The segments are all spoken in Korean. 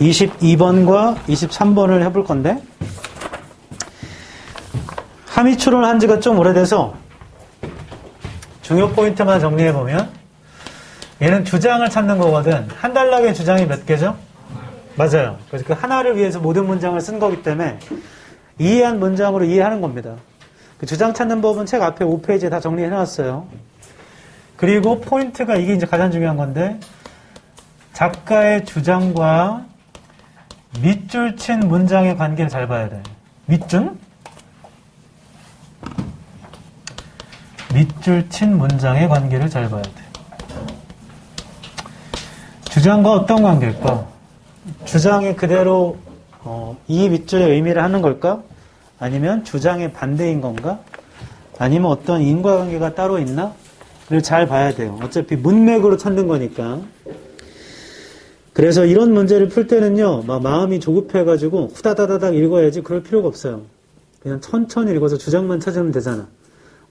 22번과 23번을 해볼 건데, 함의 추론한 지가 좀 오래돼서 중요 포인트만 정리해보면, 얘는 주장을 찾는 거거든. 한 단락의 주장이 몇 개죠? 맞아요. 그래서 그 하나를 위해서 모든 문장을 쓴 거기 때문에 이해한 문장으로 이해하는 겁니다. 그 주장 찾는 법은 책 앞에 5페이지에 다 정리해놨어요. 그리고 포인트가 이게 이제 가장 중요한 건데, 작가의 주장과 밑줄 친 문장의 관계를 잘 봐야 돼. 밑줄 친 문장의 관계를 잘 봐야 돼. 주장과 어떤 관계일까? 주장이 그대로 이 밑줄의 의미를 하는 걸까? 아니면 주장의 반대인 건가? 아니면 어떤 인과관계가 따로 있나? 를 잘 봐야 돼요. 어차피 문맥으로 찾는 거니까. 그래서 이런 문제를 풀 때는요, 마음이 조급해가지고 후다다다닥 읽어야지 그럴 필요가 없어요. 그냥 천천히 읽어서 주장만 찾으면 되잖아.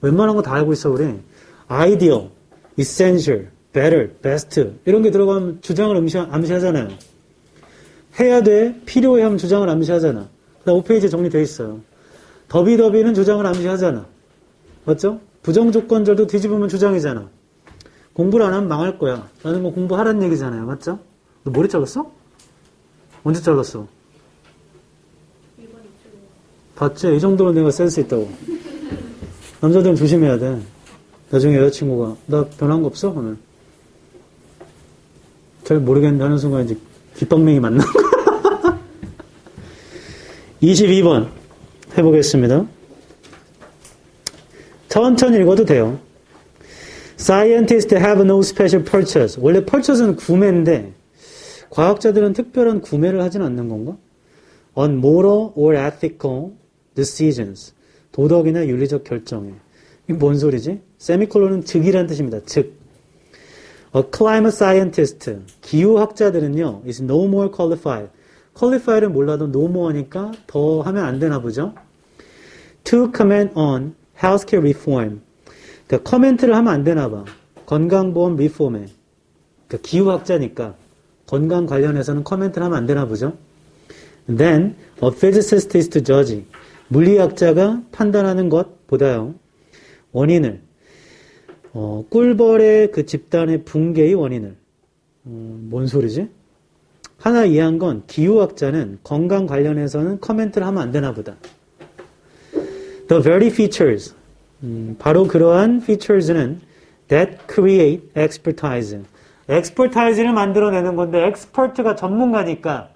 웬만한 거 다 알고 있어, 우리. ideal, essential, better, best 이런 게 들어가면 주장을 암시하잖아요. 해야 돼, 필요해 하면 주장을 암시하잖아. 그다음 5페이지에 정리되어 있어요. 더비더비는 주장을 암시하잖아. 맞죠? 부정조건절도 뒤집으면 주장이잖아. 공부를 안 하면 망할 거야. 라는 거 공부하라는 얘기잖아요. 맞죠? 너 머리 잘랐어? 언제 잘랐어? 봤지? 이 정도로 내가 센스 있다고. 남자들은 조심해야 돼. 나중에 여자친구가 나 변한 거 없어? 오늘 잘 모르겠는데 하는 순간 이제 귓방맹이 맞나? 22번 해보겠습니다. 천천히 읽어도 돼요. Scientists have no special purchase. 원래 purchase는 구매인데 과학자들은 특별한 구매를 하진 않는 건가? On moral or ethical decisions. 도덕이나 윤리적 결정에. 이게 뭔 소리지? 세미콜론은 즉이라는 뜻입니다. 즉. A climate scientist. 기후학자들은요, is no more qualified. qualified를 몰라도 no more니까 더 하면 안 되나 보죠? To comment on healthcare reform. 그러니까 커멘트를 하면 안 되나 봐. 건강보험 리폼에. 그러니까 기후학자니까 건강 관련해서는 커멘트를 하면 안 되나 보죠? Then, a physicist is to judge. 물리학자가 판단하는 것보다요. 원인을 꿀벌의 그 집단의 붕괴의 원인을 뭔 소리지? 하나 이해한 건 기후학자는 건강 관련해서는 커멘트를 하면 안 되나 보다. The very features 바로 그러한 features는 that create expertise. expertise를 만들어내는 건데 expert가 전문가니까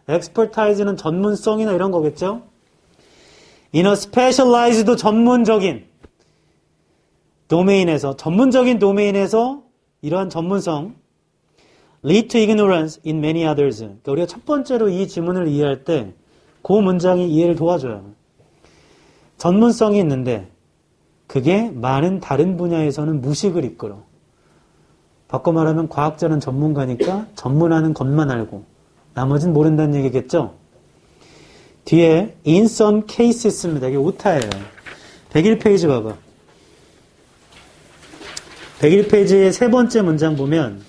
expertise는 전문성이나 이런 거겠죠? In a specialized 전문적인 도메인에서 전문적인 도메인에서 이러한 전문성 lead to ignorance in many others. 그러니까 우리가 첫 번째로 이 지문을 이해할 때 그 문장이 이해를 도와줘요. 전문성이 있는데 그게 많은 다른 분야에서는 무식을 이끌어. 바꿔 말하면 과학자는 전문가니까 전문하는 것만 알고 나머지는 모른다는 얘기겠죠? 뒤에 in some cases입니다. 이게 오타예요. 101페이지 봐봐. 101페이지의 세 번째 문장 보면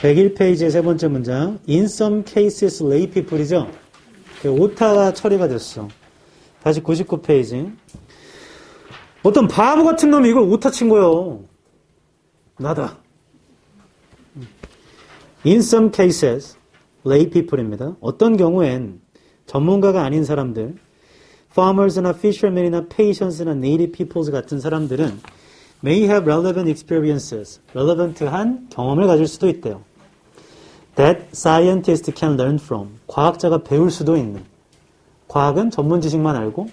101페이지의 세 번째 문장 in some cases lay people이죠? 오타가 처리가 됐어. 다시 99페이지. 어떤 바보 같은 놈이 이걸 오타 친 거예요. 나다. In some cases lay people입니다. 어떤 경우엔 전문가가 아닌 사람들, farmers나 fishermen이나 patients나 native peoples 같은 사람들은 may have relevant experiences, relevant한 경험을 가질 수도 있대요. That scientists can learn from, 과학자가 배울 수도 있는. 과학은 전문 지식만 알고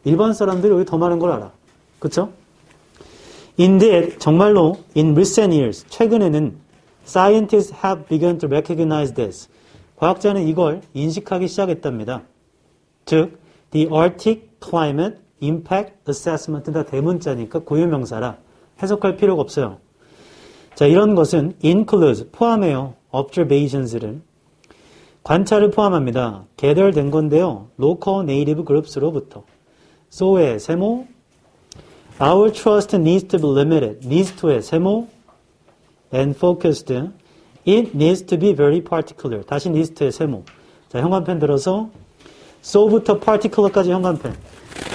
일반 사람들이 여기 더 많은 걸 알아. 그쵸? Indeed, 정말로 in recent years, 최근에는 scientists have begun to recognize this. 과학자는 이걸 인식하기 시작했답니다. 즉, the Arctic Climate Impact Assessment 다 대문자니까 고유명사라 해석할 필요가 없어요. 자, 이런 것은 includes, 포함해요. observations를. 관찰을 포함합니다. 개별된 건데요. local native groups로부터. so의 세모, our trust needs to be limited. needs to의 세모, and focused It needs to be very particular. 다시 needs의 세모. 자, 현관펜 들어서 so부터 particular까지 현관펜.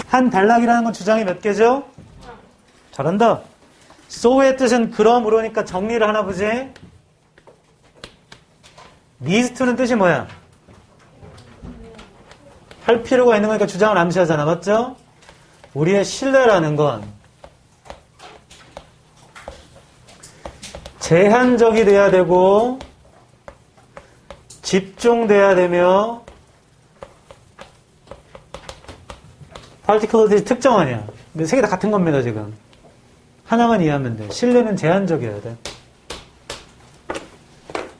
한 단락이라는 건 주장이 몇 개죠? 잘한다. so의 뜻은 그러므로니까 정리를 하나 보지. needs to는 뜻이 뭐야? 할 필요가 있는 거니까 주장을 암시하잖아. 맞죠? 우리의 신뢰라는 건 제한적이 돼야 되고 집중돼야 되며 particularity 특정 아니야. 근데 세 개 다 같은 겁니다, 지금. 하나만 이해하면 돼. 신뢰는 제한적이어야 돼.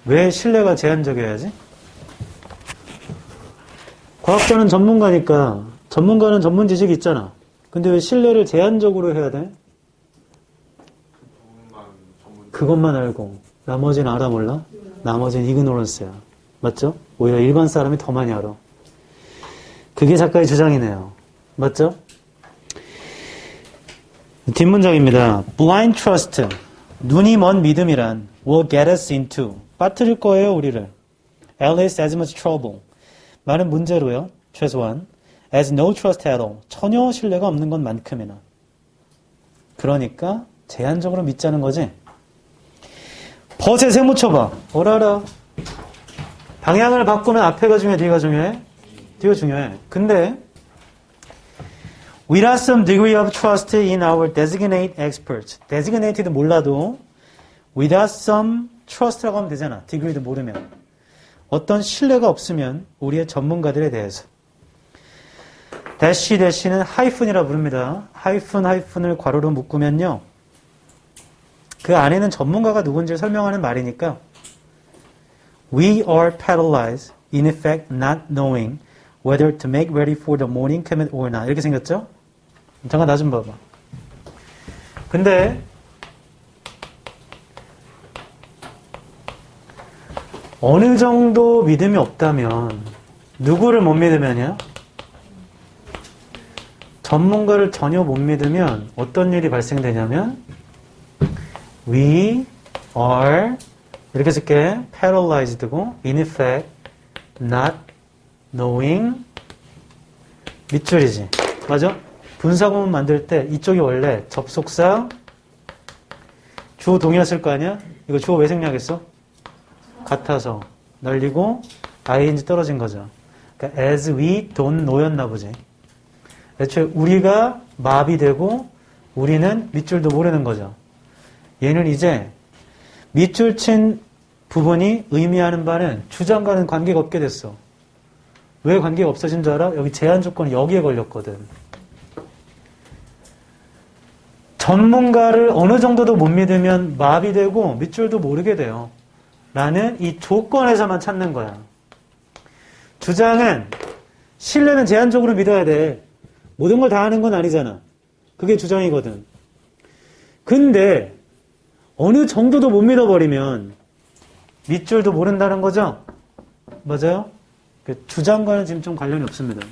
왜 신뢰가 제한적이어야지? 과학자는 전문가니까 전문가는 전문 지식이 있잖아. 근데 왜 신뢰를 제한적으로 해야 돼? 그것만 알고 나머지는 알아 몰라? 나머지는 ignorance야. 맞죠? 오히려 일반 사람이 더 많이 알아. 그게 작가의 주장이네요. 맞죠? 뒷문장입니다. Blind trust, 눈이 먼 믿음이란 will get us into, 빠뜨릴 거예요 우리를. at least as much trouble, 많은 문제로요. 최소한 as no trust at all, 전혀 신뢰가 없는 것만큼이나. 그러니까 제한적으로 믿자는 거지. 벗에 세모 쳐봐. 어라라. 방향을 바꾸면 앞에가 중요해, 뒤가 중요해? 뒤가 중요해. 근데 without some degree of trust in our designate experts. designated 몰라도 without some trust라고 하면 되잖아. degree도 모르면. 어떤 신뢰가 없으면 우리의 전문가들에 대해서. 대시는 하이픈이라 부릅니다. 하이픈을 괄호로 묶으면요. 그 안에는 전문가가 누군지를 설명하는 말이니까 We are paralyzed, in effect not knowing whether to make ready for the morning commute or not. 이렇게 생겼죠? 잠깐 나 좀 봐봐. 근데 어느 정도 믿음이 없다면 누구를 못 믿으면요? 전문가를 전혀 못 믿으면 어떤 일이 발생되냐면 We are 이렇게 쓸게 paralyzed고 in effect not knowing 밑줄이지. 맞아? 분사구문 만들 때 이쪽이 원래 접속사 주어 동의였을 거 아니야? 이거 주어 왜 생략했어? 같아서 날리고 ing 떨어진 거죠. 그러니까 as we don't know였나 보지. 애초에 우리가 마비되고 우리는 밑줄도 모르는 거죠. 얘는 이제 밑줄 친 부분이 의미하는 바는 주장과는 관계가 없게 됐어. 왜 관계가 없어진 줄 알아? 여기 제한 조건이 여기에 걸렸거든. 전문가를 어느 정도도 못 믿으면 마비되고 밑줄도 모르게 돼요. 라는 이 조건에서만 찾는 거야. 주장은 신뢰는 제한적으로 믿어야 돼. 모든 걸 다 하는 건 아니잖아. 그게 주장이거든. 근데 어느 정도도 못 믿어버리면 밑줄도 모른다는 거죠? 맞아요? 주장과는 지금 좀 관련이 없습니다.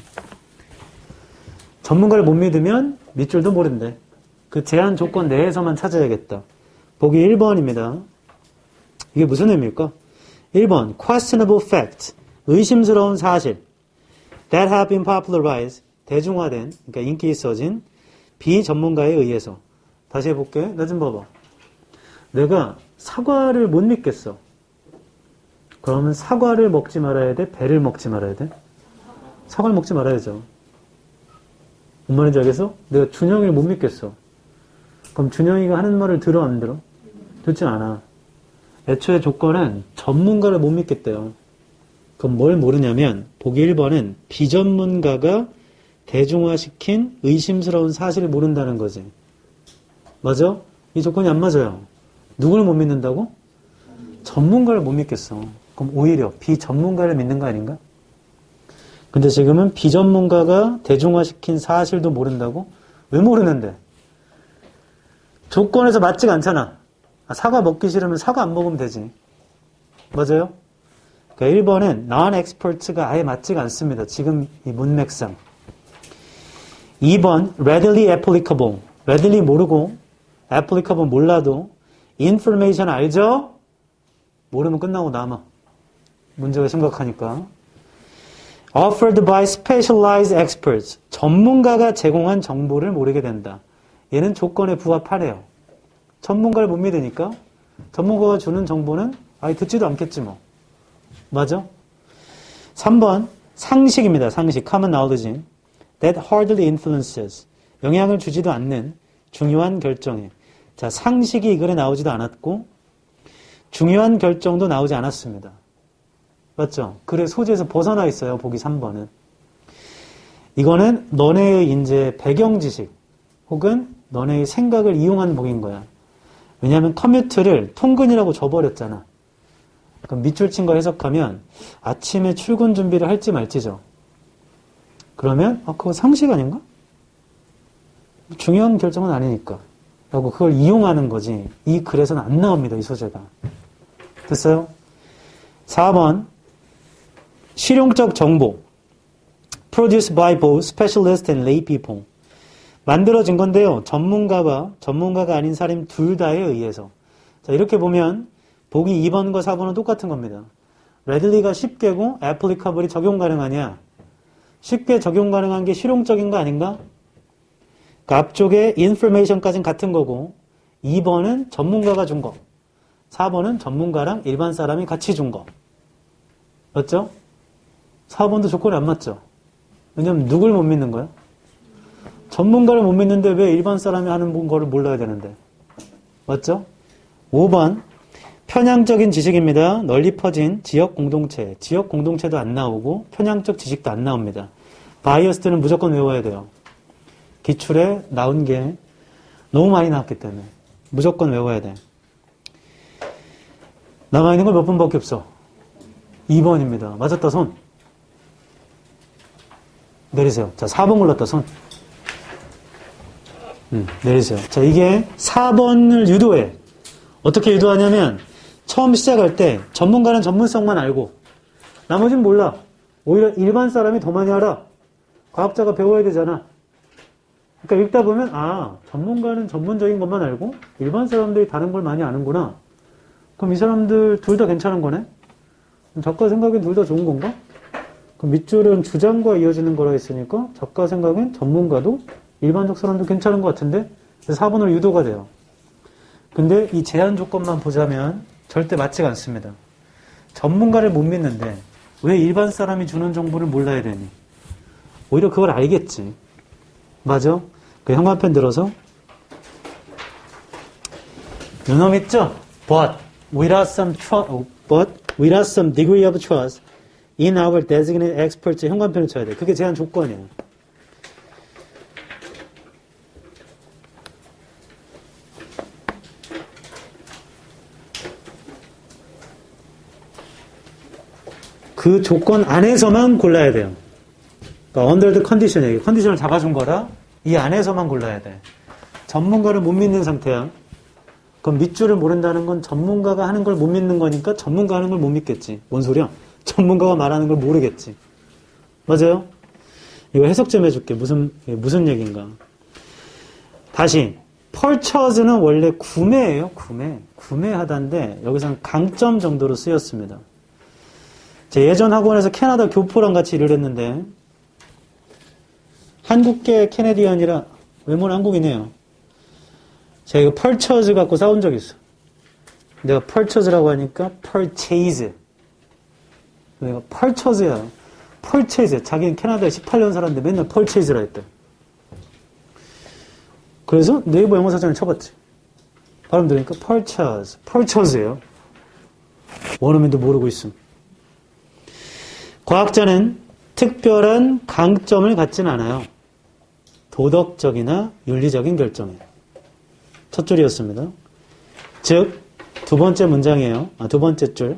전문가를 못 믿으면 밑줄도 모른대. 그 제한 조건 내에서만 찾아야겠다. 보기 1번입니다. 이게 무슨 의미일까? 1번 questionable fact, 의심스러운 사실 that have been popularized, 대중화된, 그러니까 인기 있어진 비전문가에 의해서. 다시 해볼게. 나 좀 봐봐. 내가 사과를 못 믿겠어. 그러면 사과를 먹지 말아야 돼? 배를 먹지 말아야 돼? 사과를 먹지 말아야죠. 뭔 말인지 알겠어? 내가 준영이를 못 믿겠어. 그럼 준영이가 하는 말을 들어 안 들어? 듣지 않아. 애초에 조건은 전문가를 못 믿겠대요. 그럼 뭘 모르냐면 보기 1번은 비전문가가 대중화시킨 의심스러운 사실을 모른다는 거지. 맞아? 이 조건이 안 맞아요. 누구를 못 믿는다고? 전문가를 못 믿겠어. 그럼 오히려 비전문가를 믿는 거 아닌가? 근데 지금은 비전문가가 대중화시킨 사실도 모른다고? 왜 모르는데? 조건에서 맞지가 않잖아. 사과 먹기 싫으면 사과 안 먹으면 되지. 맞아요? 그러니까 1번은 non-expert가 아예 맞지가 않습니다. 지금 이 문맥상. 2번 readily applicable. readily 모르고 applicable 몰라도 information 알죠? 모르면 끝나고 남아. 문제가 심각하니까. Offered by specialized experts. 전문가가 제공한 정보를 모르게 된다. 얘는 조건에 부합하래요. 전문가를 못 믿으니까 전문가가 주는 정보는 아예 듣지도 않겠지 뭐. 맞아? 3번 상식입니다. 상식. Common knowledge. That hardly influences. 영향을 주지도 않는 중요한 결정에. 자, 상식이 이 글에 나오지도 않았고 중요한 결정도 나오지 않았습니다. 맞죠? 글의 소재에서 벗어나 있어요. 보기 3번은. 이거는 너네의 이제 배경 지식 혹은 너네의 생각을 이용한 복인 거야. 왜냐하면 커뮤트를 통근이라고 줘버렸잖아. 그럼 밑줄 친 거 해석하면 아침에 출근 준비를 할지 말지죠. 그러면 그거 상식 아닌가? 중요한 결정은 아니니까 라고 그걸 이용하는 거지. 이 글에서는 안 나옵니다. 이 소재가. 됐어요? 4번 실용적 정보 produced by both specialists and lay people. 만들어진 건데요. 전문가가 아닌 사람 둘 다에 의해서. 자, 이렇게 보면 보기 2번과 4번은 똑같은 겁니다. 레들리가 10개고 애플리카블이 적용 가능하냐? 쉽게 적용 가능한 게 실용적인 거 아닌가? 그러니까 앞쪽에 인포메이션까지는 같은 거고 2번은 전문가가 준 거. 4번은 전문가랑 일반 사람이 같이 준 거. 맞죠? 4번도 조건이 안 맞죠? 왜냐면 누굴 못 믿는 거야? 전문가를 못 믿는데 왜 일반 사람이 하는 거를 몰라야 되는데? 맞죠? 5번 편향적인 지식입니다. 널리 퍼진 지역 공동체. 지역 공동체도 안 나오고 편향적 지식도 안 나옵니다. 바이어스는 무조건 외워야 돼요. 기출에 나온 게 너무 많이 나왔기 때문에 무조건 외워야 돼. 남아있는 걸 몇 번밖에 없어. 2번입니다. 맞았다 손. 내리세요. 자, 4번 골랐다 손. 내리세요. 자, 이게 4번을 유도해. 어떻게 유도하냐면 처음 시작할 때 전문가는 전문성만 알고 나머지는 몰라. 오히려 일반 사람이 더 많이 알아. 과학자가 배워야 되잖아. 그러니까 읽다 보면 전문가는 전문적인 것만 알고 일반 사람들이 다른 걸 많이 아는구나. 그럼 이 사람들 둘 다 괜찮은 거네? 작가 생각엔 둘 다 좋은 건가? 그럼 밑줄은 주장과 이어지는 거라 했으니까 작가 생각엔 전문가도 일반적 사람도 괜찮은 것 같은데? 그래서 4번으로 유도가 돼요. 근데 이 제한 조건만 보자면 절대 맞지가 않습니다. 전문가를 못 믿는데 왜 일반 사람이 주는 정보를 몰라야 되니? 오히려 그걸 알겠지. 맞아? 그 형광펜 들어서 요놈 있죠? But without some degree of trust in our designated experts 형광펜을 쳐야 돼. 그게 제한 조건이에요. 그 조건 안에서만 골라야 돼요. 그러니까 under the condition이에요. 컨디션을 잡아준 거라 이 안에서만 골라야 돼. 전문가를 못 믿는 상태야. 그럼 밑줄을 모른다는 건 전문가가 하는 걸 못 믿는 거니까 전문가 하는 걸 못 믿겠지. 뭔 소리야? 전문가가 말하는 걸 모르겠지. 맞아요? 이거 해석 좀 해줄게. 무슨 얘기인가. 다시. purchase는 원래 구매예요. 구매하다인데 여기서는 강점 정도로 쓰였습니다. 제 예전 학원에서 캐나다 교포랑 같이 일을 했는데 한국계 캐네디언이라 외모는 한국이네요. 제가 이거 purchase 갖고 싸운 적이 있어. 내가 purchase라고 하니까 purchase. 내가 purchase야. purchase. 자기는 캐나다에 18년 살았는데 맨날 purchase라 했대. 그래서 네이버 영어사전을 쳐봤지. 발음 들으니까 purchase예요. 원어민도 모르고 있음. 과학자는 특별한 강점을 갖진 않아요. 도덕적이나 윤리적인 결정에. 첫 줄이었습니다. 즉, 두 번째 문장이에요. 두 번째 줄.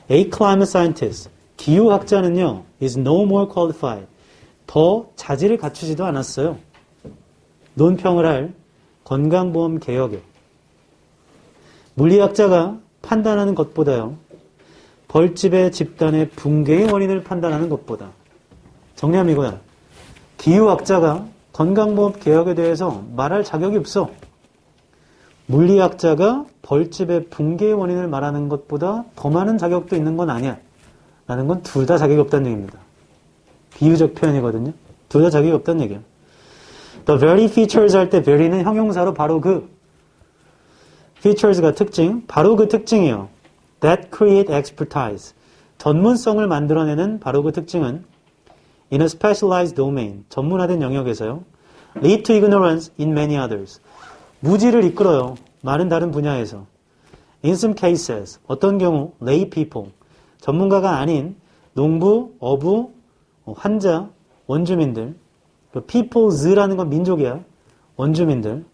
A climate scientist. 기후학자는요, is no more qualified. 더 자질을 갖추지도 않았어요. 논평을 할 건강보험 개혁에. 물리학자가 판단하는 것보다요, 벌집의 집단의 붕괴의 원인을 판단하는 것보다. 정리하면 이거야. 기후학자가 건강보험 개혁에 대해서 말할 자격이 없어. 물리학자가 벌집의 붕괴의 원인을 말하는 것보다 더 많은 자격도 있는 건 아니야. 라는 건 둘 다 자격이 없다는 얘기입니다. 비유적 표현이거든요. 둘 다 자격이 없다는 얘기예요. The very features 할 때 very는 형용사로 바로 그 features가 특징, 바로 그 특징이에요. That create expertise. 전문성을 만들어내는 바로 그 특징은 in a specialized domain, 전문화된 영역에서요. lead to ignorance in many others. 무지를 이끌어요. 많은 다른 분야에서. In some cases, 어떤 경우 lay people, 전문가가 아닌 농부, 어부, 환자, 원주민들, peoples라는 건 민족이야. 원주민들.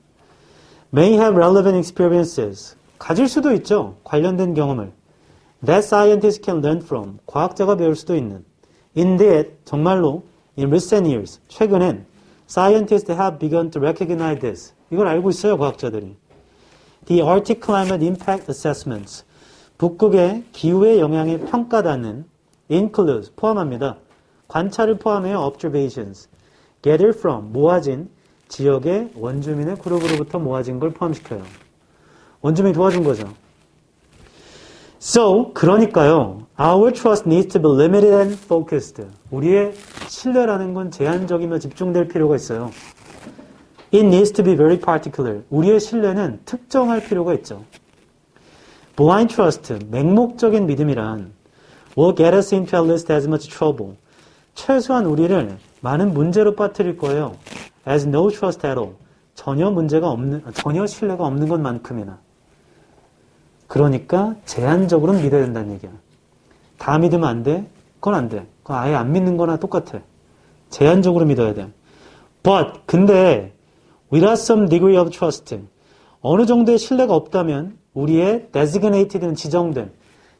may have relevant experiences. 가질 수도 있죠. 관련된 경험을. that scientists can learn from. 과학자가 배울 수도 있는. indeed, 정말로 in recent years, 최근엔 scientists have begun to recognize this. 이걸 알고 있어요, 과학자들이. The Arctic Climate Impact Assessments. 북극의 기후의 영향에 평가단은 includes, 포함합니다. 관찰을 포함해요. observations. gather from, 모아진 지역의 원주민의 그룹으로부터 모아진 걸 포함시켜요. 원주민이 도와준 거죠. So, 그러니까요. Our trust needs to be limited and focused. 우리의 신뢰라는 건 제한적이며 집중될 필요가 있어요. It needs to be very particular. 우리의 신뢰는 특정할 필요가 있죠. Blind trust, 맹목적인 믿음이란 will get us into at least as much trouble. 최소한 우리를 많은 문제로 빠뜨릴 거예요. As no trust at all. 전혀 신뢰가 없는 것만큼이나. 그러니까 제한적으로는 믿어야 된다는 얘기야. 다 믿으면 안 돼? 그건 안 돼. 그건 아예 안 믿는 거나 똑같아. 제한적으로 믿어야 돼. But, 근데 without some degree of trust. 어느 정도의 신뢰가 없다면 우리의 designated는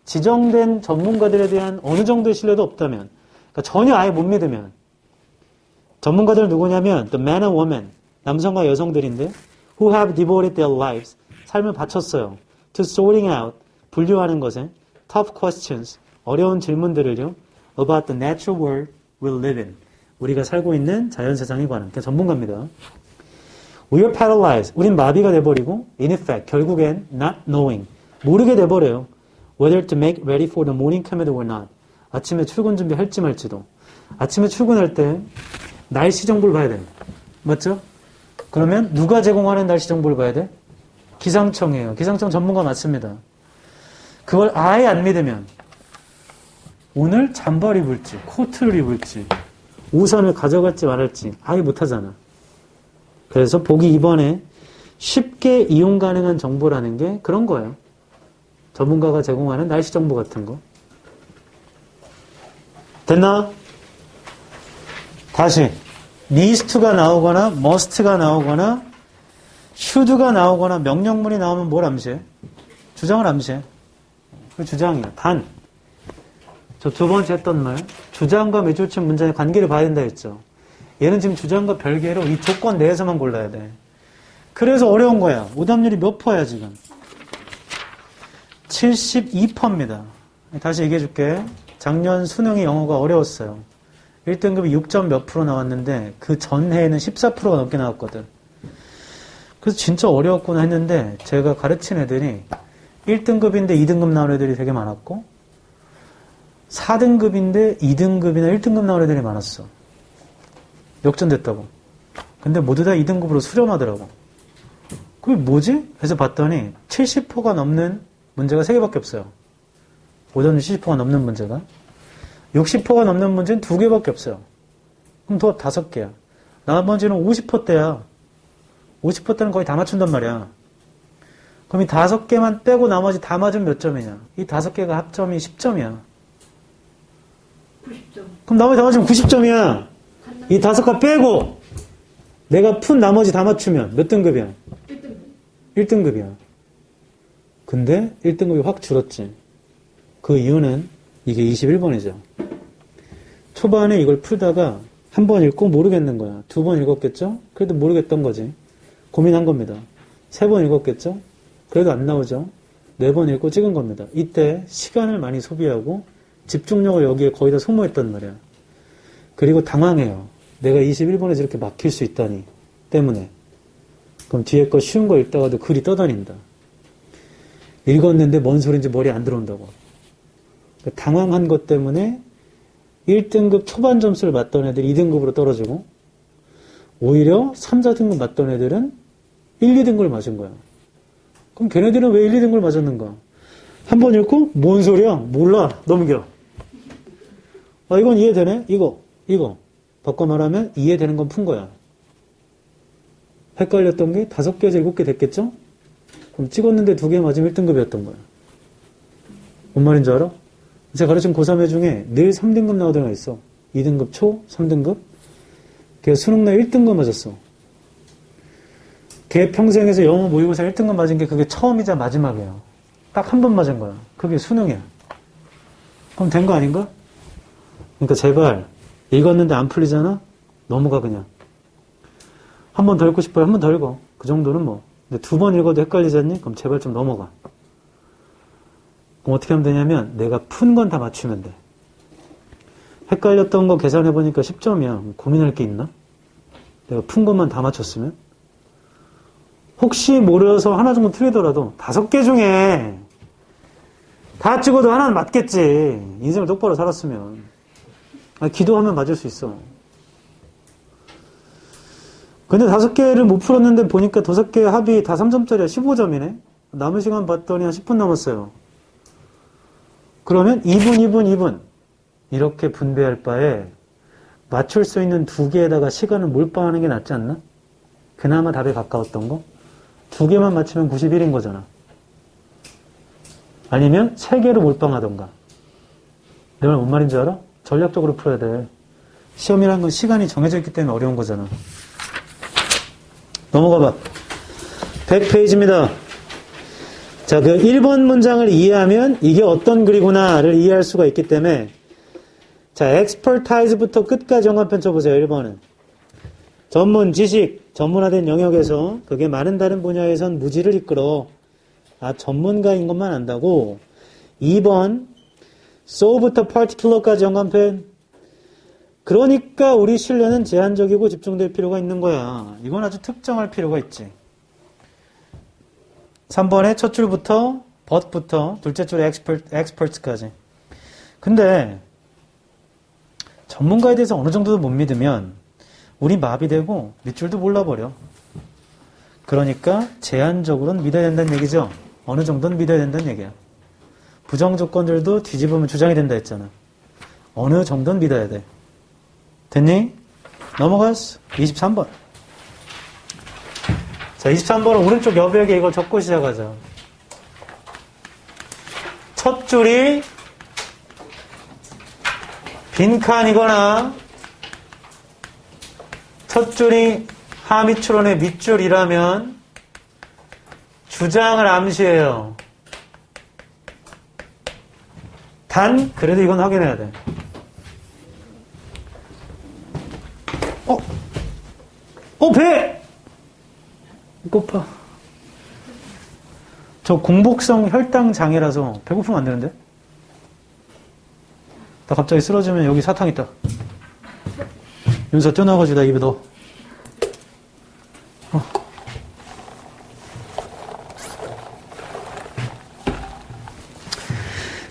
지정된 전문가들에 대한 어느 정도의 신뢰도 없다면, 그러니까 전혀 아예 못 믿으면, 전문가들은 누구냐면 the men and women, 남성과 여성들인데 who have devoted their lives, 삶을 바쳤어요. to sorting out, 분류하는 것에 tough questions, 어려운 질문들을요. about the natural world we live in, 우리가 살고 있는 자연세상에 관한, 그러니까 전문가입니다. We are paralyzed, 우린 마비가 돼버리고 in effect, 결국엔 not knowing, 모르게 돼버려요. whether to make ready for the morning commute or not, 아침에 출근 준비할지 말지도. 아침에 출근할 때 날씨 정보를 봐야 돼요. 맞죠? 그러면 누가 제공하는 날씨 정보를 봐야 돼? 기상청이에요. 기상청 전문가 맞습니다. 그걸 아예 안 믿으면 오늘 잠바를 입을지 코트를 입을지 우산을 가져갈지 말할지 아예 못하잖아. 그래서 보기 2번에 쉽게 이용 가능한 정보라는 게 그런 거예요. 전문가가 제공하는 날씨 정보 같은 거. 됐나? 다시 needs to가 나오거나 must가 나오거나 should가 나오거나 명령문이 나오면 뭘 암시해? 주장을 암시해. 그 주장이야. 단. 저 두 번째 했던 말. 주장과 매조치 문장의 관계를 봐야 된다 했죠. 얘는 지금 주장과 별개로 이 조건 내에서만 골라야 돼. 그래서 어려운 거야. 오답률이 몇 퍼야 지금? 72%입니다. 다시 얘기해 줄게. 작년 수능이 영어가 어려웠어요. 1등급이 6점 몇 프로 나왔는데 그 전해에는 14%가 넘게 나왔거든. 그래서 진짜 어려웠구나 했는데 제가 가르친 애들이 1등급인데 2등급 나온 애들이 되게 많았고 4등급인데 2등급이나 1등급 나온 애들이 많았어. 역전됐다고. 근데 모두 다 2등급으로 수렴하더라고. 그게 뭐지? 해서 봤더니 70%가 넘는 문제가 3개밖에 없어요. 오답률 70%가 넘는 문제가. 60%가 넘는 문제는 2개밖에 없어요. 그럼 더 5개야. 나머지는 50%대야. 50%대는 거의 다 맞춘단 말이야. 그럼 이 5개만 빼고 나머지 다 맞으면 몇 점이냐? 이 5개가 합점이 10점이야. 90점. 그럼 나머지 다 맞으면 90점이야. 이 5개 빼고 내가 푼 나머지 다 맞추면 몇 등급이야? 1등급. 1등급이야. 근데 1등급이 확 줄었지. 그 이유는 이게 21번이죠. 초반에 이걸 풀다가 한 번 읽고 모르겠는 거야. 2번 읽었겠죠? 그래도 모르겠던 거지. 고민한 겁니다. 3번 읽었겠죠? 그래도 안 나오죠? 4번 읽고 찍은 겁니다. 이때 시간을 많이 소비하고 집중력을 여기에 거의 다 소모했단 말이야. 그리고 당황해요. 내가 21번에서 이렇게 막힐 수 있다니 때문에. 그럼 뒤에 거 쉬운 거 읽다가도 글이 떠다닌다. 읽었는데 뭔 소리인지 머리에 안 들어온다고. 그러니까 당황한 것 때문에 1등급 초반 점수를 맞던 애들이 2등급으로 떨어지고 오히려 3, 4등급 맞던 애들은 1, 2등급을 맞은 거야. 그럼 걔네들은 왜 1, 2등급을 맞았는가? 한 번 읽고 뭔 소리야? 몰라. 넘겨. 아, 이건 이해되네? 이거. 바꿔 말하면 이해되는 건 푼 거야. 헷갈렸던 게 5개에서 7개 됐겠죠? 그럼 찍었는데 2개 맞으면 1등급이었던 거야. 뭔 말인지 알아? 제가 가르친 고3애 중에 늘 3등급 나오던 애가 있어. 2등급 초, 3등급. 걔 수능날 1등급 맞았어. 걔 평생에서 영어 모의고사 1등급 맞은 게 그게 처음이자 마지막이야. 딱 한 번 맞은 거야. 그게 수능이야. 그럼 된 거 아닌가? 그러니까 제발 읽었는데 안 풀리잖아? 넘어가 그냥. 한 번 더 읽고 싶어요? 한 번 더 읽어. 그 정도는 뭐. 근데 2번 읽어도 헷갈리지 않니? 그럼 제발 좀 넘어가. 그럼 어떻게 하면 되냐면 내가 푼 건 다 맞추면 돼. 헷갈렸던 거 계산해보니까 10점이야. 고민할 게 있나? 내가 푼 것만 다 맞췄으면? 혹시 모르서 하나 정도 틀리더라도 5개 중에 다 찍어도 하나는 맞겠지. 인생을 똑바로 살았으면. 기도하면 맞을 수 있어. 근데 5개를 못 풀었는데 보니까 5개 합이 다 3점짜리야. 15점이네. 남은 시간 봤더니 한 10분 남았어요. 그러면 2분 이렇게 분배할 바에 맞출 수 있는 2개에다가 시간을 몰빵하는 게 낫지 않나? 그나마 답에 가까웠던 거? 2개만 맞추면 91인 거잖아. 아니면 3개로 몰빵하던가. 내 말 뭔 말인지 알아? 전략적으로 풀어야 돼. 시험이라는 건 시간이 정해져 있기 때문에 어려운 거잖아. 넘어가 봐. 100페이지입니다. 자, 그 1번 문장을 이해하면 이게 어떤 글이구나를 이해할 수가 있기 때문에 자, expertise부터 끝까지 연관편 쳐보세요. 1번은. 전문, 지식, 전문화된 영역에서 그게 많은 다른 분야에선 무지를 이끌어. 전문가인 것만 안다고. 2번, so부터 particular까지 연관편. 그러니까 우리 신뢰는 제한적이고 집중될 필요가 있는 거야. 이건 아주 특정할 필요가 있지. 3번에 첫 줄부터 but부터 둘째 줄에 experts까지. 근데 전문가에 대해서 어느 정도도 못 믿으면 우리 마비되고 밑줄도 몰라버려. 그러니까 제한적으로는 믿어야 된다는 얘기죠. 어느 정도는 믿어야 된다는 얘기야. 부정조건들도 뒤집으면 주장이 된다 했잖아. 어느 정도는 믿어야 돼. 됐니? 넘어갔어. 23번. 자, 23번은 오른쪽 여백에 이걸 적고 시작하자. 첫 줄이 빈칸이거나 첫 줄이 하미추론의 밑줄이라면 주장을 암시해요. 단, 그래도 이건 확인해야 돼. 배! 고파. 저 공복성 혈당 장애라서 배고프면 안 되는데? 나 갑자기 쓰러지면 여기 사탕 있다. 윤서 뛰어나가지고 나 입에 넣어.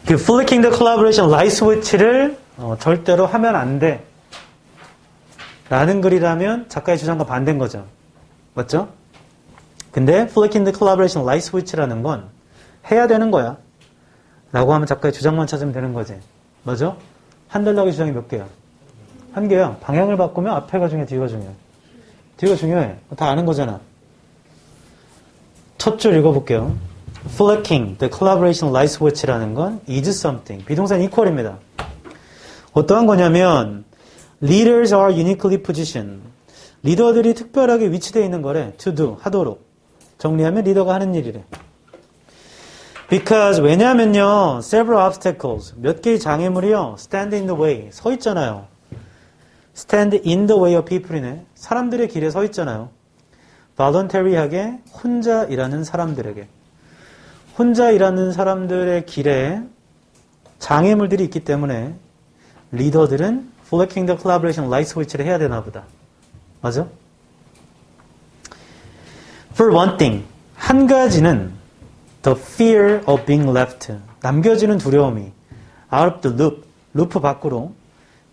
그 flicking the collaboration light switch를 절대로 하면 안 돼. 라는 글이라면 작가의 주장과 반대인 거죠. 맞죠? 근데 flicking the collaboration light switch라는 건 해야 되는 거야. 라고 하면 작가의 주장만 찾으면 되는 거지. 맞죠? 한달락의 주장이 몇 개야? 1개야. 방향을 바꾸면 앞에가 중요해, 뒤가 중요해. 뒤가 중요해. 다 아는 거잖아. 첫 줄 읽어볼게요. Flicking the collaboration light switch라는 건 is something. 비동사는 equal입니다. 어떠한 거냐면 Leaders are uniquely positioned. 리더들이 특별하게 위치되어 있는 거래. To do, 하도록. 정리하면 리더가 하는 일이래. Because, 왜냐면요. Several obstacles. 몇 개의 장애물이요. Stand in the way. 서 있잖아요. Stand in the way of people이네. 사람들의 길에 서 있잖아요. voluntary하게 혼자 일하는 사람들에게. 혼자 일하는 사람들의 길에 장애물들이 있기 때문에 리더들은 flicking the collaboration light switch를 해야 되나 보다. 맞아? For one thing, 한 가지는 the fear of being left, 남겨지는 두려움이 out of the loop, 루프 밖으로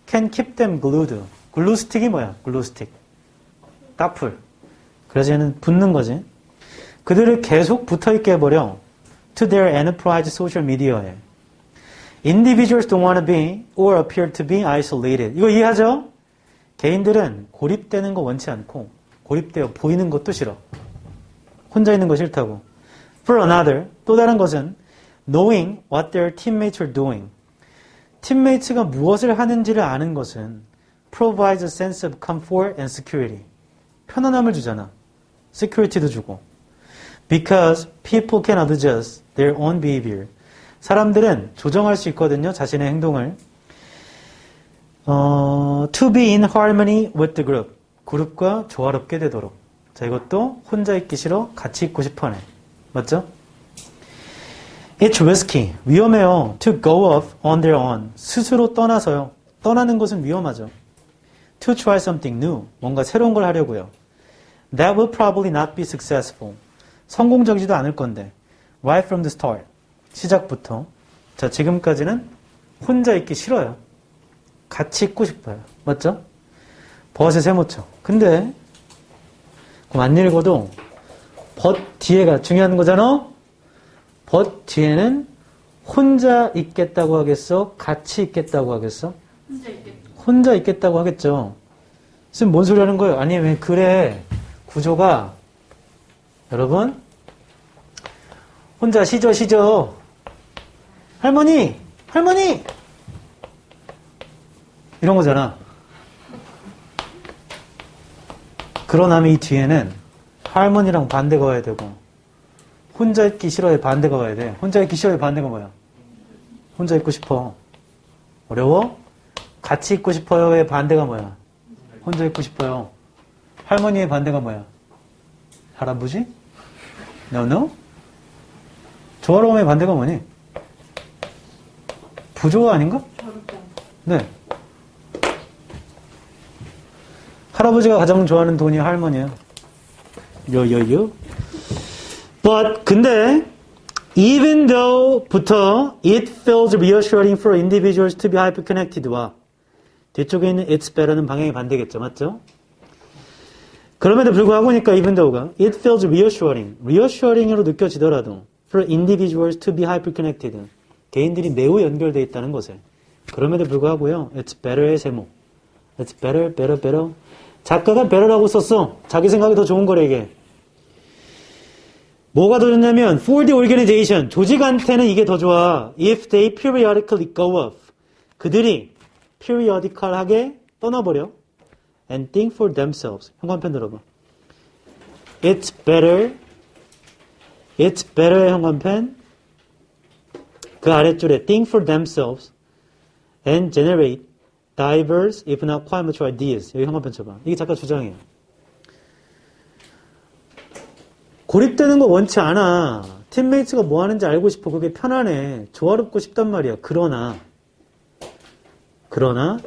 can keep them glued. 글루 스틱이 뭐야? 글루 스틱. 따풀. 그래서 얘는 붙는 거지. 그들을 계속 붙어있게 해버려. To their enterprise social media에. Individuals don't want to be or appear to be isolated. 이거 이해하죠? 개인들은 고립되는 거 원치 않고 고립되어 보이는 것도 싫어. 혼자 있는 거 싫다고. For another, 또 다른 것은 knowing what their teammates are doing. 팀메이트가 무엇을 하는지를 아는 것은 provides a sense of comfort and security. 편안함을 주잖아. security도 주고. Because people can adjust their own behavior. 사람들은 조정할 수 있거든요. 자신의 행동을. To be in harmony with the group. 그룹과 조화롭게 되도록. 자, 이것도 혼자 있기 싫어. 같이 있고 싶어네. 맞죠? It's risky. 위험해요. To go off on their own. 스스로 떠나서요. 떠나는 것은 위험하죠. To try something new. 뭔가 새로운 걸 하려고요. That will probably not be successful. 성공적이지도 않을 건데. Right from the start. 시작부터. 자, 지금까지는 혼자 있기 싫어요. 같이 있고 싶어요. 맞죠? 벗에 세모쳐. 근데 그럼 안 읽어도 벗 뒤에가 중요한 거잖아? 벗 뒤에는 혼자 있겠다고 하겠어? 같이 있겠다고 하겠어? 혼자 있겠다고 하겠죠. 지금 뭔 소리 하는 거예요? 아니, 왜 그래? 구조가, 여러분, 혼자 쉬죠. 할머니! 이런 거잖아. 그러나면 이 뒤에는 할머니랑 반대가 와야 되고, 혼자 있기 싫어의 반대가 와야 돼. 혼자 있기 싫어의 반대가 뭐야? 혼자 있고 싶어. 어려워? 같이 있고 싶어요의 반대가 뭐야? 혼자 있고 싶어요. 할머니의 반대가 뭐야? 할아버지? No? 조화로움의 반대가 뭐니? 부조화 아닌가? 네. 할아버지가 가장 좋아하는 돈이 할머니야. 요. But, 근데, even though 부터 it feels reassuring for individuals to be hyperconnected와 뒤쪽에 있는 it's better는 방향이 반대겠죠. 맞죠? 그럼에도 불구하고니까 even though가 it feels reassuring으로 느껴지더라도 for individuals to be hyperconnected. 개인들이 매우 연결되어 있다는 것을. 그럼에도 불구하고요. It's better의 세모. It's better. 작가가 better라고 썼어. 자기 생각이 더 좋은 거래 이게. 뭐가 더 좋냐면 for the organization. 조직한테는 이게 더 좋아. If they periodically go off. 그들이 periodical하게 떠나버려. And think for themselves. 현관편 들어봐. It's better의 현관편. 그 아랫줄에 think for themselves and generate diverse, if not quite mature ideas. 여기 현관편 쳐봐. 이게 작가 주장이에요. 고립되는 거 원치 않아. 팀메이트가 뭐 하는지 알고 싶어. 그게 편안해. 조화롭고 싶단 말이야. 그러나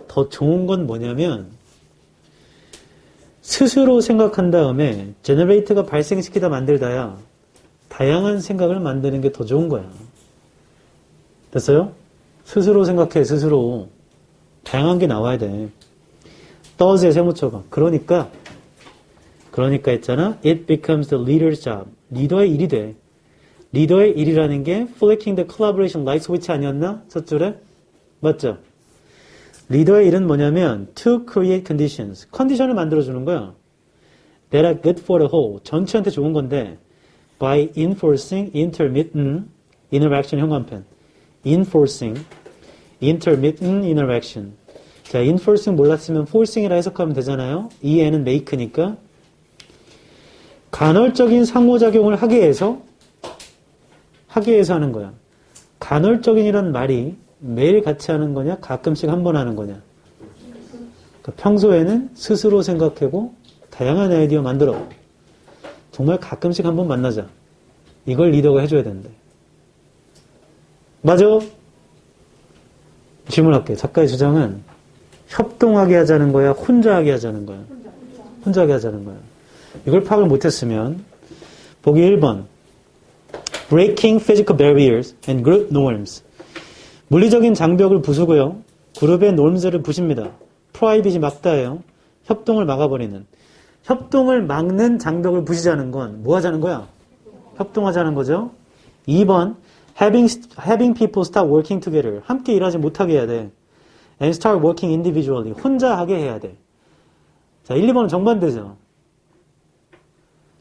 더 좋은 건 뭐냐면 스스로 생각한 다음에 제너레이터가 발생시키다 만들다야 다양한 생각을 만드는 게 더 좋은 거야. 됐어요? 스스로 생각해. 스스로. 다양한 게 나와야 돼. does에 세모쳐봐. 그러니까 있잖아. It becomes the leader's job. 리더의 일이 돼. 리더의 일이라는 게 flicking the collaboration light switch 아니었나? 첫 줄에? 맞죠? 리더의 일은 뭐냐면 to create conditions. 컨디션을 만들어주는 거야. That are good for the whole. 전체한테 좋은 건데 by enforcing intermittent interaction 현관편. enforcing intermittent interaction. 자, enforcing 몰랐으면 forcing이라 해석하면 되잖아요. 이 애는 make니까 간헐적인 상호작용을 하게 해서 하는 거야. 간헐적인이란 말이 매일 같이 하는 거냐, 가끔씩 한 번 하는 거냐. 그러니까 평소에는 스스로 생각하고 다양한 아이디어 만들어. 정말 가끔씩 한 번 만나자. 이걸 리더가 해줘야 되는데. 맞아? 질문할게요. 작가의 주장은 협동하게 하자는 거야? 혼자 하게 하자는 거야? 혼자 하게 하자는 거야. 이걸 파악을 못했으면 보기 1번. Breaking physical barriers and group norms. 물리적인 장벽을 부수고요. 그룹의 norms를 부십니다. prohibit이 막다예요. 협동을 막아버리는. 협동을 막는 장벽을 부시자는 건 뭐 하자는 거야? 협동하자는 거죠. 2번. Having people stop working together. 함께 일하지 못하게 해야 돼. And start working individually. 혼자 하게 해야 돼. 자, 1, 2번은 정반대죠.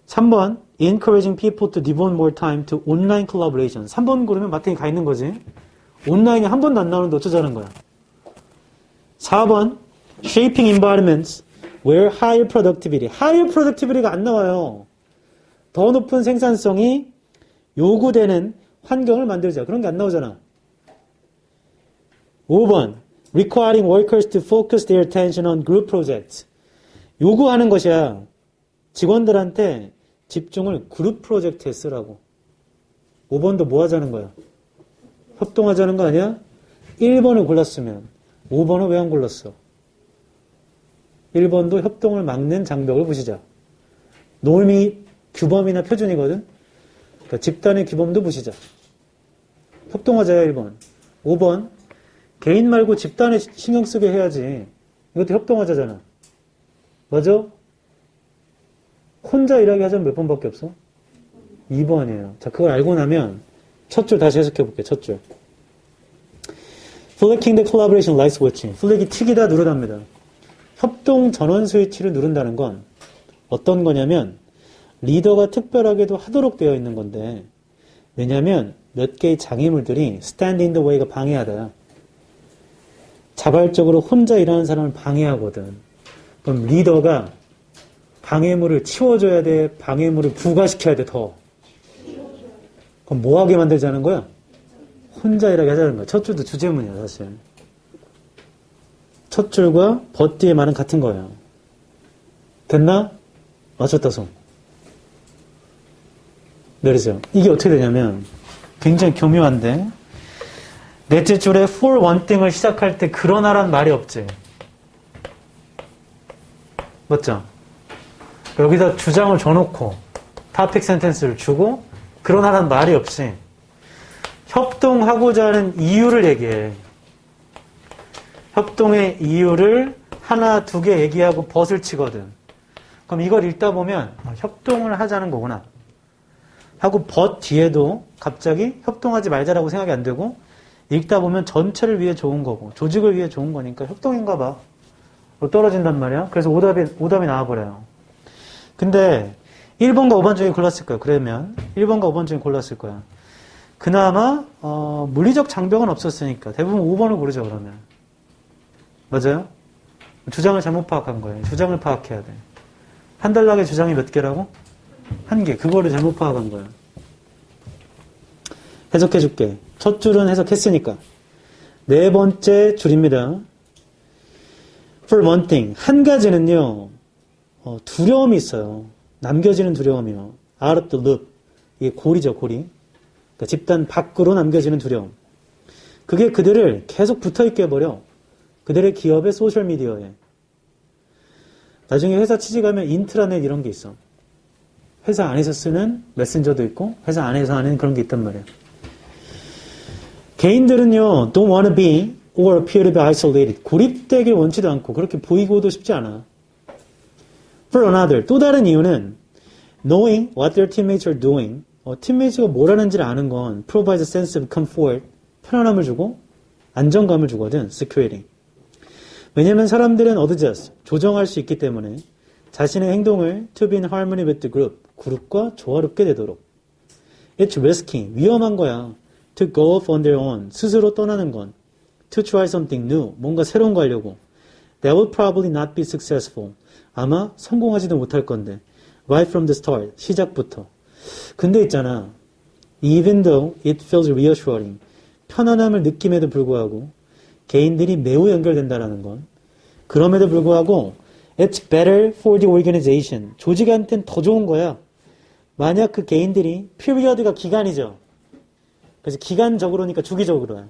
3번. Encouraging people to devote more time to online collaboration. 3번 고르면 마땅히 가 있는 거지. 온라인이 한 번도 안 나오는데 어쩌자는 거야. 4번. Shaping environments where higher productivity. higher productivity가 안 나와요. 더 높은 생산성이 요구되는 환경을 만들자. 그런 게 안 나오잖아. 5번. Requiring workers to focus their attention on group projects. 요구하는 것이야. 직원들한테 집중을 그룹 프로젝트에 쓰라고. 5번도 뭐 하자는 거야? 협동하자는 거 아니야? 1번을 골랐으면 5번은 왜 안 골랐어? 1번도 협동을 막는 장벽을 부시자. norm이 규범이나 표준이거든? 그러니까 집단의 규범도 부시자. 협동하자야 1번. 5번. 개인 말고 집단에 신경 쓰게 해야지. 이것도 협동하자잖아. 맞아? 혼자 일하게 하자면 몇 번밖에 없어? 2번이에요. 자, 그걸 알고 나면 첫 줄 다시 해석해 볼게요. 첫 줄. Flicking the collaboration light switching. 플렉이 튀기다 누르답니다. 협동 전원 스위치를 누른다는 건 어떤 거냐면 리더가 특별하게도 하도록 되어 있는 건데 왜냐면 몇 개의 장애물들이 stand in the way가 방해하다. 자발적으로 혼자 일하는 사람을 방해하거든. 그럼 리더가 방해물을 치워줘야 돼? 방해물을 부과시켜야 돼? 더? 그럼 뭐 하게 만들자는 거야? 혼자 일하게 하자는 거야. 첫 줄도 주제문이야 사실. 첫 줄과 but 뒤의 말은 같은 거예요. 됐나? 맞췄다 손. 내리세요. 이게 어떻게 되냐면 굉장히 교묘한데 넷째 줄에 for one thing을 시작할 때 그러나란 말이 없지. 맞죠? 여기다 주장을 줘놓고 topic sentence를 주고 그러나란 말이 없이 협동하고자 하는 이유를 얘기해. 협동의 이유를 하나, 두 개 얘기하고 벗을 치거든. 그럼 이걸 읽다 보면 협동을 하자는 거구나. 하고 벗 뒤에도 갑자기 협동하지 말자라고 생각이 안 되고 읽다 보면 전체를 위해 좋은 거고 조직을 위해 좋은 거니까 협동인가 봐. 떨어진단 말이야. 그래서 오답이 나와버려요. 근데 1번과 5번 중에 골랐을 거야. 그러면 1번과 5번 중에 골랐을 거야. 그나마 물리적 장벽은 없었으니까 대부분 5번을 고르죠. 그러면. 맞아요? 주장을 잘못 파악한 거예요. 주장을 파악해야 돼. 한 단락의 주장이 몇 개라고? 1개. 그거를 잘못 파악한 거예요. 해석해 줄게. 첫 줄은 해석했으니까. 네 번째 줄입니다. For one thing. 한 가지는요. 두려움이 있어요. 남겨지는 두려움이요. Out of the loop. 이게 고리죠, 고리. 그러니까 집단 밖으로 남겨지는 두려움. 그게 그들을 계속 붙어있게 해버려. 그들의 기업의 소셜미디어에. 나중에 회사 취직하면 인트라넷 이런 게 있어. 회사 안에서 쓰는 메신저도 있고 회사 안에서 하는 그런 게 있단 말이야. 개인들은요. Don't want to be or appear to be isolated. 고립되길 원치도 않고 그렇게 보이고도 싶지 않아. For another. 또 다른 이유는 knowing what their teammates are doing. 팀메이트가 뭘 하는지를 아는 건 provides a sense of comfort. 편안함을 주고 안정감을 주거든. security. 왜냐면 사람들은 adjust, 조정할 수 있기 때문에 자신의 행동을 to be in harmony with the group, 그룹과 조화롭게 되도록. It's risky, 위험한 거야. To go off on their own, 스스로 떠나는 건. To try something new, 뭔가 새로운 거 하려고. That will probably not be successful. 아마 성공하지도 못할 건데. Right from the start, 시작부터. 근데 있잖아. Even though it feels reassuring, 편안함을 느낌에도 불구하고 개인들이 매우 연결된다라는 건 그럼에도 불구하고 it's better for the organization. 조직한테는 더 좋은 거야. 만약 그 개인들이 period가 기간이죠. 그래서 기간적으로니까 주기적으로야.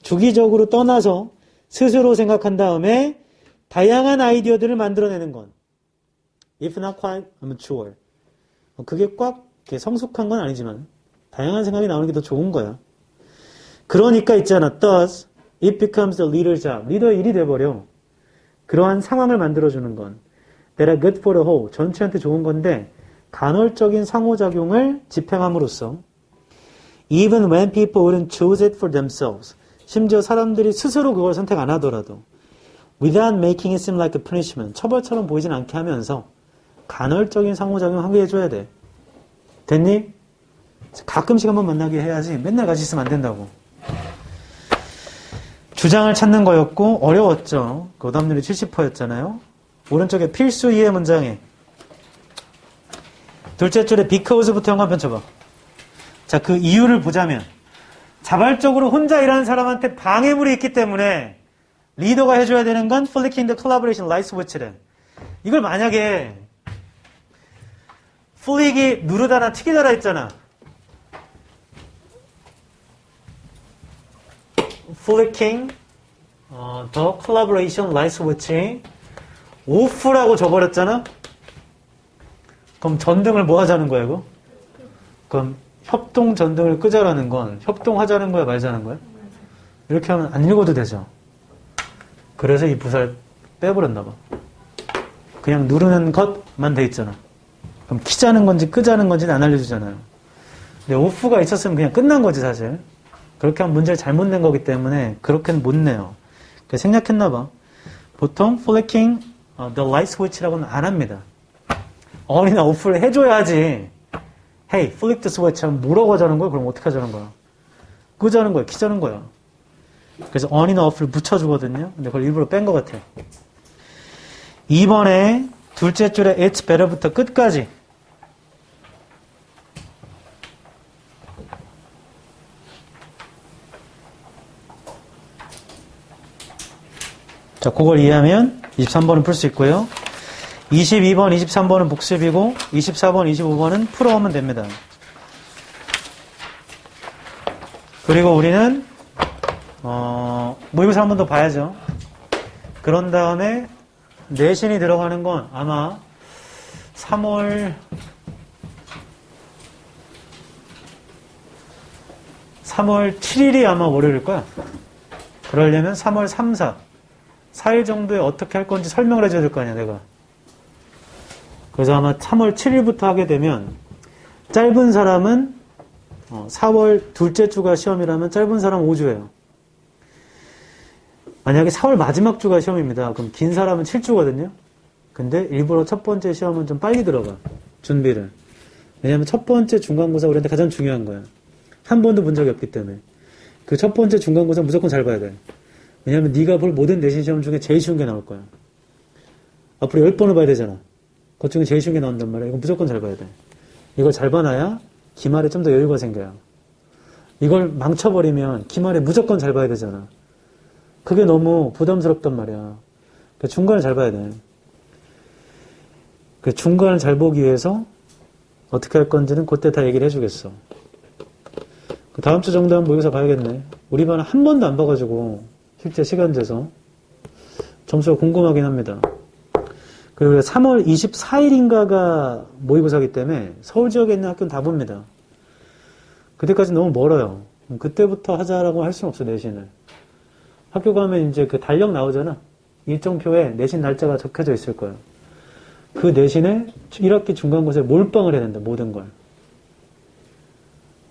주기적으로 떠나서 스스로 생각한 다음에 다양한 아이디어들을 만들어내는 건 if not quite mature. 그게 꽉 성숙한 건 아니지만 다양한 생각이 나오는 게 더 좋은 거야. 그러니까 있잖아. Thus, it becomes the leader's job. 리더의 일이 돼버려. 그러한 상황을 만들어주는 건 that are good for the whole. 전체한테 좋은 건데 간헐적인 상호작용을 집행함으로써 even when people wouldn't choose it for themselves. 심지어 사람들이 스스로 그걸 선택 안 하더라도 without making it seem like a punishment. 처벌처럼 보이진 않게 하면서 간헐적인 상호작용 하게 해줘야 돼. 됐니? 가끔씩 한번 만나게 해야지 맨날 같이 있으면 안 된다고. 주장을 찾는 거였고 어려웠죠. 그 오답률이 70%였잖아요. 오른쪽에 필수 이해 문장에 둘째 줄에 because부터 영어 한번 펴봐. 자, 그 이유를 보자면 자발적으로 혼자 일하는 사람한테 방해물이 있기 때문에 리더가 해줘야 되는 건 flicking the collaboration light switch래. 이걸 만약에 flick이 누르다나 튀기다라 했잖아. flicking the collaboration light switch off라고 줘버렸잖아. 그럼 전등을 뭐 하자는 거야 이거? 그럼 협동 전등을 끄자라는 건 협동하자는 거야 말자는 거야? 이렇게 하면 안 읽어도 되죠. 그래서 이 부사를 빼버렸나 봐. 그냥 누르는 것만 돼 있잖아. 그럼 키자는 건지 끄자는 건지는 안 알려주잖아요. 근데 off가 있었으면 그냥 끝난 거지 사실. 그렇게 하면 문제를 잘못 낸 거기 때문에 그렇게는 못 내요. 그래서 생략했나 봐. 보통 flicking the light switch라고는 안 합니다. on이나 off를 해줘야 하지. Hey, flick the switch 하면 뭐라고 하자는 거야? 그럼 어떻게 하자는 거야? 끄자는 거야? 키자는 거야? 그래서 on이나 off를 붙여주거든요. 근데 그걸 일부러 뺀 것 같아. 2번에 둘째 줄에 it's better부터 끝까지. 자, 그걸 이해하면 23번은 풀 수 있고요. 22번, 23번은 복습이고 24번, 25번은 풀어오면 됩니다. 그리고 우리는 모의고사 한 번 더 봐야죠. 그런 다음에 내신이 들어가는 건 아마 3월 7일이 아마 월요일일 거야. 그러려면 3월 3, 4일 정도에 어떻게 할 건지 설명을 해줘야 될 거 아니야 내가. 그래서 아마 3월 7일부터 하게 되면 짧은 사람은 4월 둘째 주가 시험이라면 짧은 사람은 5주예요. 만약에 4월 마지막 주가 시험입니다. 그럼 긴 사람은 7주거든요. 근데 일부러 첫 번째 시험은 좀 빨리 들어가. 준비를. 왜냐하면 첫 번째 중간고사 우리한테 가장 중요한 거야. 한 번도 본 적이 없기 때문에. 그 첫 번째 중간고사 무조건 잘 봐야 돼. 왜냐하면 네가 볼 모든 내신 시험 중에 제일 쉬운 게 나올 거야. 앞으로 10번을 봐야 되잖아. 그것 중에 제일 쉬운 게 나온단 말이야. 이건 무조건 잘 봐야 돼. 이걸 잘 봐놔야 기말에 좀 더 여유가 생겨요. 이걸 망쳐버리면 기말에 무조건 잘 봐야 되잖아. 그게 너무 부담스럽단 말이야. 그러니까 중간을 잘 봐야 돼. 그 중간을 잘 보기 위해서 어떻게 할 건지는 그때 다 얘기를 해주겠어. 그 다음 주 정도 한번 모의고사 봐야겠네. 우리 반은 한 번도 안 봐가지고 실제 시간 재서 점수가 궁금하긴 합니다. 그리고 3월 24일인가가 모의고사이기 때문에 서울 지역에 있는 학교는 다 봅니다. 그때까지 너무 멀어요. 그때부터 하자라고 할 수는 없어, 내신을. 학교 가면 이제 그 달력 나오잖아. 일정표에 내신 날짜가 적혀져 있을 거예요. 그 내신에 1학기 중간고사에 몰빵을 해야 된다, 모든 걸.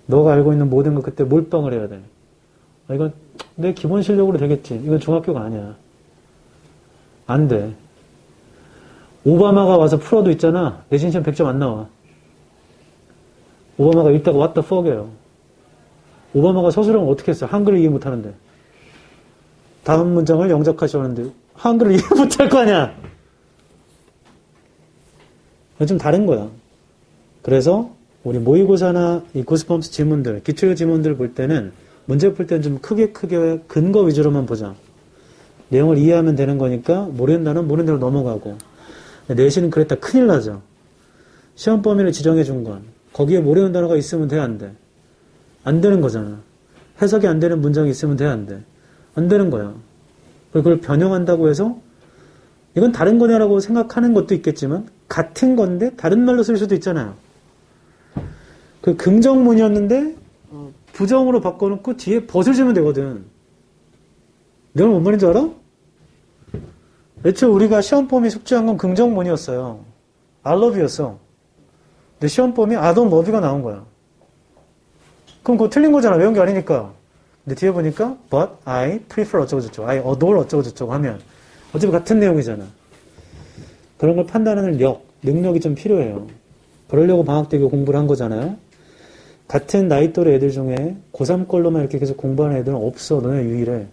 너가 알고 있는 모든 걸 그때 몰빵을 해야 돼. 이건 내 기본 실력으로 되겠지. 이건 중학교가 아니야. 안 돼. 오바마가 와서 풀어도 있잖아. 내신 시험 100점 안 나와. 오바마가 읽다가 what the fuck이에요. 오바마가 서술형을 어떻게 했어? 한글을 이해 못하는데. 다음 문장을 영작하시는데 한글을 이해 못할 거 아니야. 좀 다른 거야. 그래서 우리 모의고사나 이 구스펌스 지문들, 기출 지문들 볼 때는 문제 풀 때는 좀 크게 근거 위주로만 보자. 내용을 이해하면 되는 거니까 모르는 단어는 모르는 대로 넘어가고. 내신은 그랬다 큰일 나죠. 시험 범위를 지정해 준 건 거기에 모르는 단어가 있으면 돼, 안 돼? 안 되는 거잖아. 해석이 안 되는 문장이 있으면 돼, 안 돼? 안 되는 거야. 그걸 변형한다고 해서 이건 다른 거냐라고 생각하는 것도 있겠지만 같은 건데 다른 말로 쓸 수도 있잖아요. 그 긍정문이었는데 부정으로 바꿔놓고 뒤에 벗을 주면 되거든. 내가 뭔 말인지 알아? 애초에 우리가 시험범위 숙제한 건 긍정문이었어요. I love you였어. 근데 시험범위 I don't love you가 나온 거야. 그럼 그거 틀린 거잖아. 외운 게 아니니까. 근데 뒤에 보니까 but I prefer 어쩌고저쩌고 I adore 어쩌고저쩌고 하면 어차피 같은 내용이잖아. 그런 걸 판단하는 능력이 좀 필요해요. 그러려고 방학 때 공부를 한 거잖아요. 같은 나이 또래 애들 중에 고3 걸로만 이렇게 계속 공부하는 애들은 없어. 너네 유일해.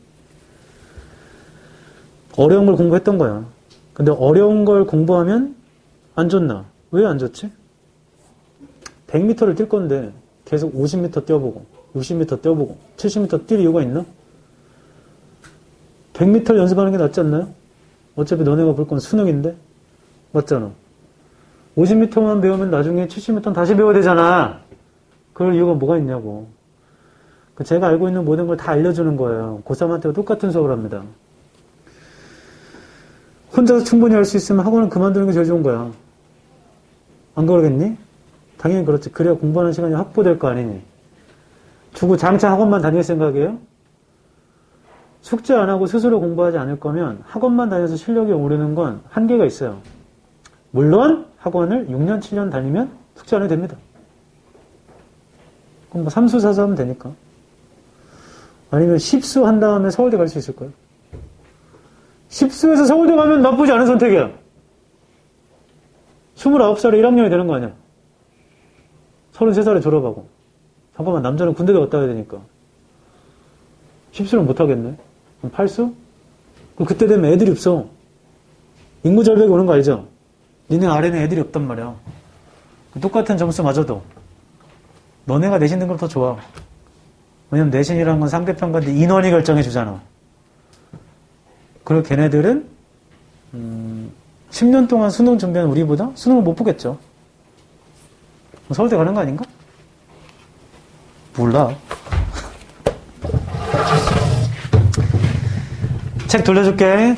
어려운 걸 공부했던 거야. 근데 어려운 걸 공부하면 안 좋나? 왜 안 좋지? 100m를 뛸 건데 계속 50m 뛰어보고 60m 뛰어보고 70m 뛸 이유가 있나? 100m를 연습하는 게 낫지 않나요? 어차피 너네가 볼 건 수능인데? 맞잖아. 50m만 배우면 나중에 70m는 다시 배워야 되잖아. 그럴 이유가 뭐가 있냐고. 제가 알고 있는 모든 걸 다 알려주는 거예요. 고3한테도 똑같은 수업을 합니다. 혼자서 충분히 할 수 있으면 학원은 그만두는 게 제일 좋은 거야. 안 그러겠니? 당연히 그렇지. 그래야 공부하는 시간이 확보될 거 아니니. 주구장창 학원만 다닐 생각이에요? 숙제 안 하고 스스로 공부하지 않을 거면 학원만 다녀서 실력이 오르는 건 한계가 있어요. 물론 학원을 6년, 7년 다니면 숙제 안 해도 됩니다. 그럼 뭐 3수, 4수 하면 되니까. 아니면 10수 한 다음에 서울대 갈 수 있을 거예요. 10수에서 서울대 가면 나쁘지 않은 선택이야. 29살에 1학년이 되는 거 아니야. 33살에 졸업하고. 잠깐만, 남자는 군대도 갔다 와야 되니까. 10수는 못 하겠네. 그럼 8수? 그럼 그때 되면 애들이 없어. 인구 절벽이 오는 거 알죠? 니네 아래는 애들이 없단 말이야. 똑같은 점수 맞아도 너네가 내신 등급 더 좋아. 왜냐면 내신이라는 건 상대평가인데 인원이 결정해 주잖아. 그리고 걔네들은 10년 동안 수능 준비한 우리보다 수능을 못 보겠죠. 서울대 가는 거 아닌가? 몰라. 책 돌려줄게.